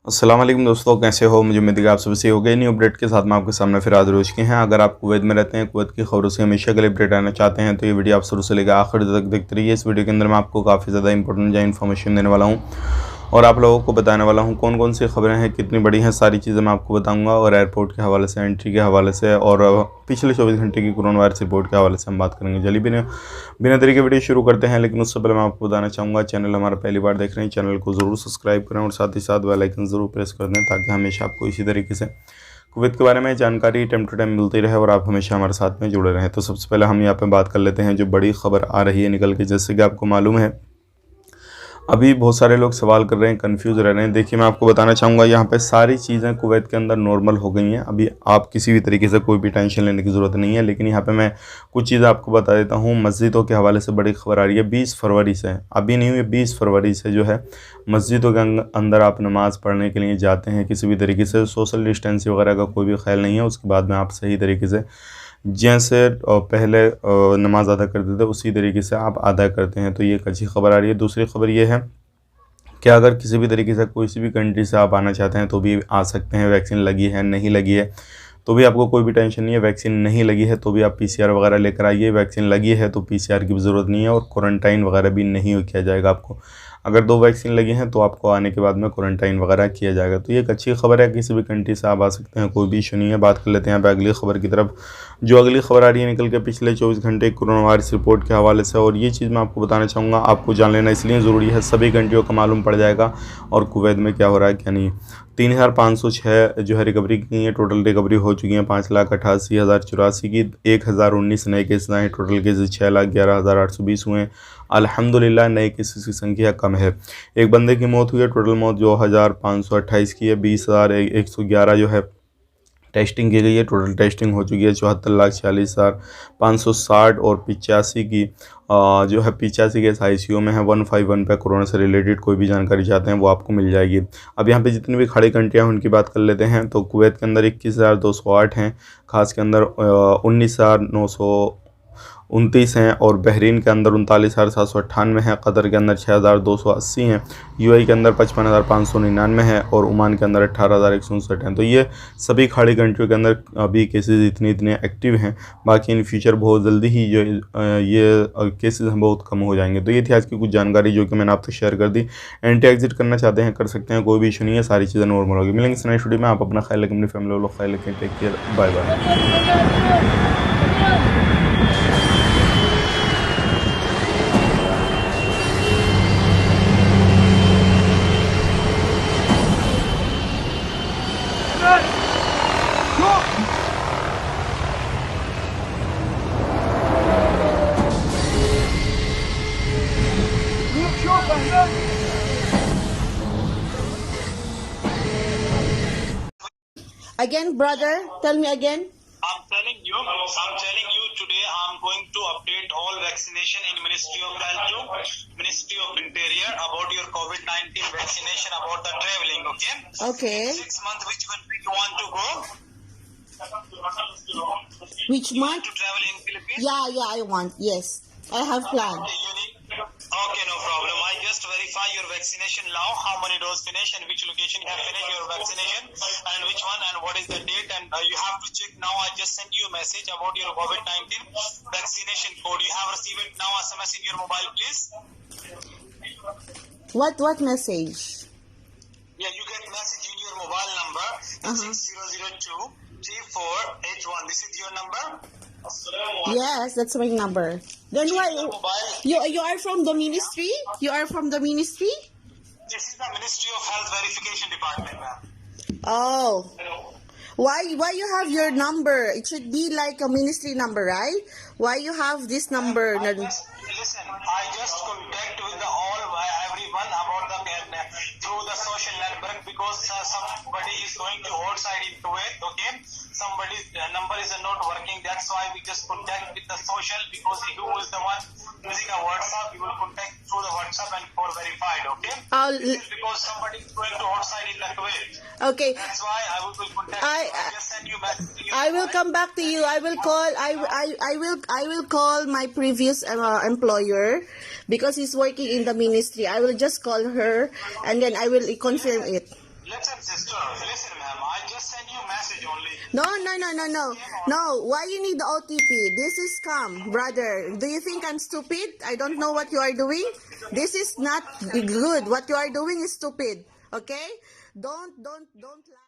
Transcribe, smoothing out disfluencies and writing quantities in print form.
अस्सलाम वालेकुम दोस्तों, कैसे हो? मुझे उम्मीद है कि आप सभी सही हो गए। न्यू अपडेट के साथ मैं आपके सामने फिर हाजिर हो चुके हैं। अगर आप कुवैत में रहते हैं, कुवैत की खबरों से हमेशा के लिए अपडेट आना चाहते हैं तो ये वीडियो आप शुरू से लेकर आखिर तक देखते रहिए। इस वीडियो के अंदर मैं आपको काफ़ी ज़्यादा इंपॉर्टेंट इन्फॉर्मेशन देने वाला हूँ और आप लोगों को बताने वाला हूँ कौन कौन सी खबरें हैं, कितनी बड़ी हैं, सारी चीज़ें मैं आपको बताऊँगा। और एयरपोर्ट के हवाले से, एंट्री के हवाले से और पिछले 24 घंटे की कोरोना वायरस रिपोर्ट के हवाले से हम बात करेंगे। चलिए बिना देरी के वीडियो शुरू करते हैं, लेकिन उससे पहले मैं आपको बताना चाहूँगा, चैनल हमारा पहली बार देख रहे हैं, चैनल को ज़रूर सब्सक्राइब करें और साथ ही साथ बेल आइकन ज़रूर प्रेस कर दें ताकि हमेशा आपको इसी तरीके से कुवैत के बारे में जानकारी टाइम टू टाइम मिलती रहे और आप हमेशा हमारे साथ में जुड़े रहें। तो सबसे पहले हम यहाँ पे बात कर लेते हैं जो बड़ी खबर आ रही है निकल के। जैसे कि आपको मालूम है, अभी बहुत सारे लोग सवाल कर रहे हैं, कंफ्यूज रह रहे हैं। देखिए, मैं आपको बताना चाहूँगा, यहाँ पे सारी चीज़ें कुवैत के अंदर नॉर्मल हो गई हैं। अभी आप किसी भी तरीके से कोई भी टेंशन लेने की ज़रूरत नहीं है। लेकिन यहाँ पे मैं कुछ चीज़ें आपको बता देता हूँ। मस्जिदों के हवाले से बड़ी खबर आ रही है 20 फरवरी से, अभी नहीं हुई, 20 फरवरी से जो है मस्जिदों के अंदर आप नमाज़ पढ़ने के लिए जाते हैं, किसी भी तरीके से सोशल डिस्टेंसिंग वगैरह का कोई भी ख्याल नहीं है। उसके बाद में आप सही तरीके से जैसे पहले नमाज अदा करते थे उसी तरीके से आप अदा करते हैं। तो ये एक अच्छी खबर आ रही है। दूसरी खबर ये है कि अगर किसी भी तरीके से कोई सी भी कंट्री से आप आना चाहते हैं तो भी आ सकते हैं। वैक्सीन लगी है, नहीं लगी है तो भी आपको कोई भी टेंशन नहीं है। वैक्सीन नहीं लगी है तो भी आप पीसीआर वगैरह लेकर आइए। वैक्सीन लगी है तो पीसीआर की भी ज़रूरत नहीं है और क्वारंटाइन वगैरह भी नहीं किया जाएगा आपको। अगर 2 वैक्सीन लगी हैं तो आपको आने के बाद में क्वारंटाइन वगैरह किया जाएगा। तो ये एक अच्छी खबर है, किसी भी कंट्री से आप आ सकते हैं, कोई भी इशू नहीं है। बात कर लेते हैं यहाँ पे अगली खबर की तरफ। जो अगली खबर आ रही है निकल के पिछले 24 घंटे कोरोना वायरस रिपोर्ट के हवाले से, और ये चीज़ मैं आपको बताना चाहूँगा, आपको जान लेना इसलिए ज़रूरी है, सभी कंट्रियों का मालूम पड़ जाएगा और कुवैत में क्या हो रहा है क्या नहीं। 3506 जो है रिकवरी की है, टोटल रिकवरी हो चुकी है 5,88,084 की। 1019 नए केसेस आए, टोटल केसेस 6,11,820 हुए हैं। अल्हम्दुलिल्लाह नए केसेस की संख्या कम है। एक बंदे की मौत हुई है, टोटल मौत जो 1528 की है। 20,111 जो है टेस्टिंग की गई है, टोटल टेस्टिंग हो चुकी है 74,46,560 और 85 की जो है 85 केस ICU में है। 151 पे कोरोना से रिलेटेड कोई भी जानकारी चाहते हैं वो आपको मिल जाएगी। अब यहाँ पे जितनी भी खड़ी कंट्रियाँ हैं उनकी बात कर लेते हैं। तो कुवैत के अंदर 21,208 हैं, खास के अंदर 19,929 हैं और बहरीन के अंदर 39,798 हैं, कतर के अंदर 6,280 हैं, UAE के अंदर 55,599 है और ओमान के अंदर 18,159 हैं। तो ये सभी खाड़ी कंट्रियों के अंदर अभी केसेस इतने एक्टिव हैं। बाकी इन फ्यूचर बहुत जल्दी ही जो ये केसेस हैं बहुत कम हो जाएंगे। तो ये थी आज की कुछ जानकारी जो कि मैंने आपसे शेयर कर दी। एंटी एग्जिट करना चाहते हैं कर सकते हैं, कोई भी इशू नहीं है, सारी चीज़ें नॉर्मल होगी। मिलेंगे इस नए स्टूडियो में। आप अपना ख्याल रखें, अपनी फैमिली वालों का ख्याल रखें। Take care, bye bye. Again, brother, tell me again. I'm telling you today I'm going to update all vaccination in Ministry of Health, Ministry of Interior about your COVID-19 vaccination, about the traveling, okay? Okay. In 6 months, which country you want to go? Which You want month? to travel in Philippines? Yeah, I want. Yes, I have plan. Okay, no problem. I just verify your vaccination now, how many doses finished and which location you have finished your vaccination and which one and what is the date, and you have to check now. I just sent you a message about your COVID-19 vaccination code. You have received it now, SMS in your mobile, please. What message? Yeah, you get message in your mobile number 6002 3481. This is your number? Yes, that's my number. Then why you are from the ministry? You are from the ministry? This is the Ministry of Health Verification Department, ma'am. Oh, why you have your number? It should be like a ministry number, right? Why you have this number? Listen, I just contact with everyone about through the social network because somebody is going to outside in Kuwait, okay? Somebody's number is not working. That's why we just contact with the social, because who is the one using a WhatsApp, we will contact through the WhatsApp and for verified, okay? This is because somebody is going to outside in the Kuwait. Okay. That's why I will contact. I just send you message. I will come back to you. I will call. I will call my previous employer because he's working in the ministry. I will just call her and then I will confirm it. Listen, sister. Listen, ma'am. I just sent you a message only. No. Why you need the OTP? This is scam, brother. Do you think I'm stupid? I don't know what you are doing. This is not good. What you are doing is stupid. Okay? Don't lie.